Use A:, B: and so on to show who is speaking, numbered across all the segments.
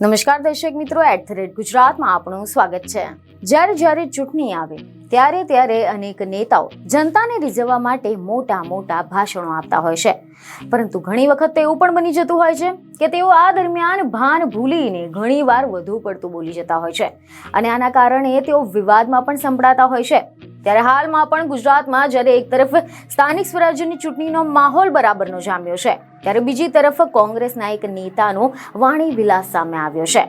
A: નમસ્કાર દર્શક મિત્રો, @ગુજરાતમાં આપનું સ્વાગત છે। જ્યારે ચૂંટણી આવે ત્યારે અનેક નેતાઓ જનતાને રીઝવવા માટે મોટા ભાષણો આપતા હોય છે, પરંતુ ઘણી વખત એવું પણ બની જતું હોય છે કે તેઓ આ દરમિયાન ભાન ભૂલીને ઘણીવાર વધુ પડતું બોલી જતા હોય છે અને આના કારણે તેઓ વિવાદમાં પણ સંભળાતા હોય છે। ત્યારે હાલમાં પણ ગુજરાતમાં જ્યારે એક તરફ સ્થાનિક સ્વરાજ્યની ચૂંટણીનો માહોલ બરાબરનો જામ્યો છે, ત્યારે બીજી તરફ કોંગ્રેસના એક નેતાનો વાણી વિલાસ સામે આવ્યો છે।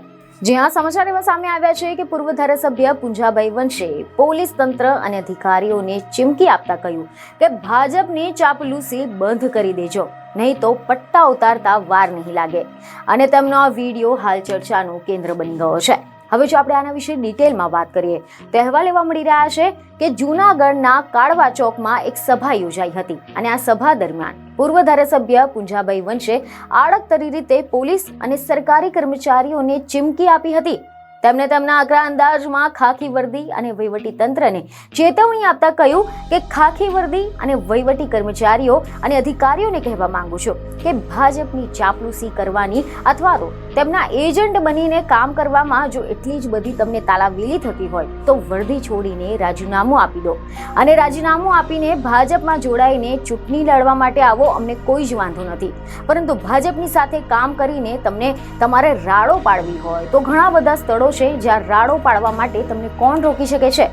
A: જ્યાં સમાચાર એવા સામે આવ્યા છે કે પૂર્વ ધારાસભ્ય પુંજાભાઈ વંશે પોલીસ તંત્ર અને અધિકારીઓને ચીમકી આપતા કહ્યું કે ભાજપની ચાપલૂસી બંધ કરી દેજો, નહીં તો પટ્ટા ઉતારતા વાર નહીં લાગે, અને તેમનો આ વિડીયો હાલ ચર્ચાનું કેન્દ્ર બની ગયો છે। હવે જો આપણે આના વિશે ડિટેલમાં વાત કરીએ તો અહેવાલ એવા મળી રહ્યા છે કે જૂનાગઢના કાળવા ચોકમાં એક સભા યોજાઈ હતી અને આ સભા દરમિયાન પૂર્વ ધારાસભ્ય પુંજાભાઈ વંશે આડકતરી રીતે પોલીસ અને સરકારી કર્મચારીઓને ચીમકી આપી હતી। તેમણે તેમના આકરા અંદાજમાં ખાખી વર્દી અને વહીવટી તંત્રને ચેતવણી આપતા કહ્યું કે ખાખી વર્દી અને વહીવટી કર્મચારીઓ અને અધિકારીઓને કહેવા માંગુ છું કે ભાજપની ચાપલૂસી કરવાની અથવા તો તેમના એજન્ટ બનીને કામ કરવામાં જો એટલી જ બધી તમને તાલાવેલી થતી હોય તો વર્દી છોડીને રાજીનામું આપી દો અને રાજીનામું આપીને ભાજપમાં જોડાઈને ચૂંટણી લડવા માટે આવો, અમને કોઈ જ વાંધો નથી, પરંતુ ભાજપની સાથે કામ કરીને તમને તમારે રાડો પાડવી હોય તો ઘણા બધા સ્થળો છે જ્યાં રાડો પાડવા માટે તમને કોણ રોકી શકે છે।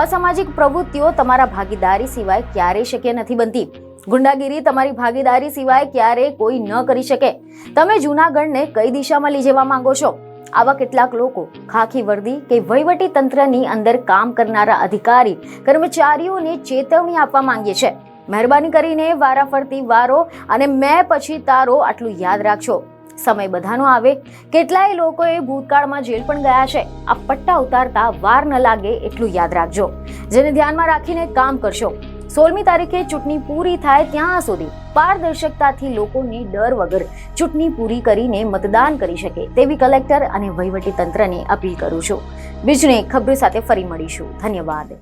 A: અસામાજિક પ્રવૃત્તિઓ તમારા ભાગીદારી સિવાય ક્યારેય શક્ય નથી બનતી। ગુંડાગીરી તમારી ભાગીદારી સિવાય ક્યારેય કોઈ ન કરી શકે। તમે જૂનાગઢને કઈ દિશામાં લઈ જવા માંગો છો? આવા કેટલાક લોકો ખાખી વર્દી કે વહીવટી તંત્રની અંદર કામ કરનારા અધિકારી કર્મચારીઓને ચેતવણી આપવા માંગે છે, મહેરબાની કરીને વારાફરતી વારો અને મેં પછી તારો આટલું યાદ રાખજો। સમય બધાનો આવે, કેટલાય લોકોએ ભૂતકાળમાં જેલ પણ ગયા છે, આ પટ્ટા ઉતારતા વાર ન લાગે એટલું યાદ રાખજો, જેને ધ્યાનમાં રાખીને કામ કરશો। 16મી તારીખે ચૂંટણી પૂરી થાય ત્યાં સુધી પારદર્શકતાથી લોકોને ડર વગર ચૂંટણી પૂરી કરીને મતદાન કરી શકે તેવી કલેક્ટર અને વહીવટી તંત્રને અપીલ કરું છું। બીજને ખબર સાથે ફરી મળીશું। ધન્યવાદ।